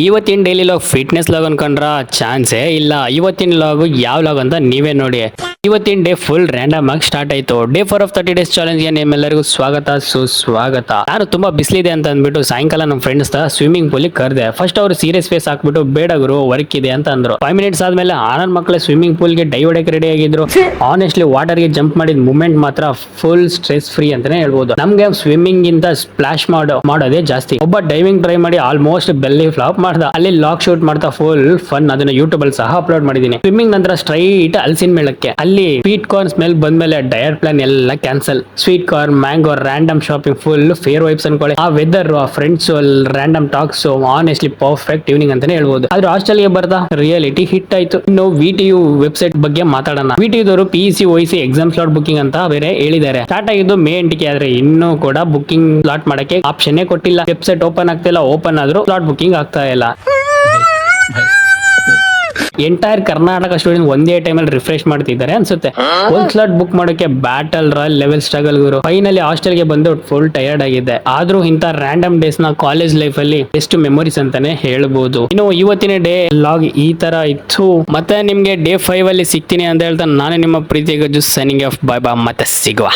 ಇವತ್ತಿನ daily log fitness log ಅನ್ಕೊಂಡ್ರ ಚಾನ್ಸೇ ಇಲ್ಲ. ಇವತ್ತಿನ ಲಾಗ್ ಯಾವ ಲಾಗ್ ಅಂತ ನೀವೇ ನೋಡಿ. ಇವತ್ತಿನ ಡೇ ಫುಲ್ ರ್ಯಾಂಡಮ್ ಆಗಿ ಸ್ಟಾರ್ಟ್ ಆಯ್ತು. ಡೇ 4 ಆಫ್ 30 ಡೇಸ್ ಚಾಲೆಂಜ್ ಗೆ ನಿಮ್ಮೆಲ್ಲರಿಗೂ ಸ್ವಾಗತ ಸುಸ್ವಾಗತ. ನಾನು ತುಂಬಾ ಬಿಸಿಲಿದೆ ಅಂತ ಅಂದ್ಬಿಟ್ಟು ಸಾಯಂಕಾಲ ನಮ್ಮ ಫ್ರೆಂಡ್ಸ್ ಸ್ವಿಮ್ಮಿಂಗ್ ಪೂಲ್ ಕರೆದೆ. ಫಸ್ಟ್ ಅವರು ಸೀರಿಯಸ್ ಫೇಸ್ ಹಾಕ್ಬಿಟ್ಟು ಬೇಡ ಗುರು ವರ್ಕ್ ಇದೆ ಅಂತ ಅಂದ್ರು. 5 ಮಿನಿಟ್ಸ್ ಆದ್ಮೇಲೆ ಆನಂದ್ ಮಕ್ಕಳೇ ಸ್ವಿಮ್ಮಿಂಗ್ ಪೂಲ್ ಗೆ ಡೈವ್ ಹೊಡೆಯಕ್ಕೆ ರೆಡಿ ಆಗಿದ್ರು. ಆನೆಸ್ಟ್ಲಿ ವಾಟರ್ ಗೆ ಜಂಪ್ ಮಾಡಿದ ಮೂಮೆಂಟ್ ಮಾತ್ರ ಫುಲ್ ಸ್ಟ್ರೆಸ್ ಫ್ರೀ ಅಂತಾನೆ ಹೇಳ್ಬೋದು. ನಮ್ಗೆ ಸ್ವಿಮ್ಮಿಂಗ್ ಗಿಂತ ಸ್ಪ್ಲಾಶ್ ಮಾಡೋದೇ ಜಾಸ್ತಿ. ಒಬ್ಬ ಡೈವಿಂಗ್ ಟ್ರೈ ಮಾಡಿ ಆಲ್ಮೋಸ್ಟ್ ಬೆಲ್ಲಿ ಫ್ಲಾಪ್ ಮಾಡ್ದ. ಅಲ್ಲಿ ಲಾಕ್ ಶೂಟ್ ಮಾಡ್ತಾ ಫುಲ್ ಫನ್. ಅದನ್ನ ಯೂಟ್ಯೂಬ್ ಅಲ್ಲಿ ಸಹ ಅಪ್ಲೋಡ್ ಮಾಡಿದೀನಿ. ಸ್ವಿಮ್ಮಿಂಗ್ ನಂತರ ಸ್ಟ್ರೈಟ್ ಹಲಸಿನ ಮೇಳಕ್ಕೆ. ಅಲ್ಲಿ ಸ್ವೀಟ್ ಕಾರ್ನ್ ಸ್ಮೆಲ್ ಬಂದ್ಮೇಲೆ ಡಯಟ್ ಪ್ಲಾನ್ ಎಲ್ಲ cancel. Sweet corn, mango, random shopping, full fair vibes ಅನ್ಕೊಳ್ಳಿ. ಆ ವೆದರ್, ಆ friends, random talks, honestly perfect evening ಅಂತಾನೆ ಹೇಳ್ಬೋದು. ಆದ್ರೆ ಹಾಸ್ಟೆಲ್ಗೆ ಬರ್ತಾ ರಿಯಾಲಿಟಿ ಹಿಟ್ ಆಯ್ತು. ಇನ್ನು VTU ವೆಬ್ಸೈಟ್ ಬಗ್ಗೆ ಮಾತಾಡೋಣ. VTU ದವರು PEC OEC exam slot booking ಅಂತ ಬೇರೆ ಹೇಳಿದ್ದಾರೆ. ಸ್ಟಾರ್ಟ್ ಆಗಿದ್ದು ಮೇ 8ಕ್ಕೆ, ಆದ್ರೆ ಇನ್ನೂ ಕೂಡ ಬುಕಿಂಗ್ ಸ್ಲಾಟ್ ಮಾಡಕ್ಕೆ ಆಪ್ಷನ್ ಕೊಟ್ಟಿಲ್ಲ. ವೆಬ್ಸೈಟ್ ಓಪನ್ ಆಗ್ತಿಲ್ಲ, ಓಪನ್ ಆದ್ರೂ ಸ್ಲಾಟ್ ಬುಕಿಂಗ್ ಆಗ್ತಾ ಇಲ್ಲ. ಎಂಟೈರ್ ಕರ್ನಾಟಕ ಸ್ಟೂಡೆಂಟ್ ಒಂದೇ ಟೈಮಲ್ಲಿ ರಿಫ್ರೆಶ್ ಮಾಡ್ತಿದ್ದಾರೆ ಅನ್ಸುತ್ತೆ. ಒಂದ್ ಸ್ಲಾಟ್ ಬುಕ್ ಮಾಡೋಕೆ ಬ್ಯಾಟಲ್ ರಾಯಲ್ ಲೆವೆಲ್ ಸ್ಟ್ರಗಲ್ ಗುರು. ಫೈನಲಿ ಹಾಸ್ಟೆಲ್ಗೆ ಬಂದು ಫುಲ್ ಟಯರ್ಡ್ ಆಗಿದೆ. ಆದ್ರೂ ಇಂತ ರ್ಯಾಂಡಮ್ ಡೇಸ್ ನ ಕಾಲೇಜ್ ಲೈಫ್ ಅಲ್ಲಿ ಎಷ್ಟು ಮೆಮೊರೀಸ್ ಅಂತಾನೆ ಹೇಳ್ಬೋದು. ಇನ್ನು ಇವತ್ತಿನ ಡೇ ಲಾಗ್ ಈ ತರ ಇತ್ತು. ಮತ್ತೆ ನಿಮ್ಗೆ ಡೇ 5 ಅಲ್ಲಿ ಸಿಗ್ತೀನಿ ಅಂತ ಹೇಳ್ತಾ ನಾನು ನಿಮ್ಮ ಪ್ರೀತಿ ಗಜ್ಜು ಸೈನಿಂಗ್ ಆಫ್. ಬೈ ಬೈ, ಮತ್ತೆ ಸಿಗುವ.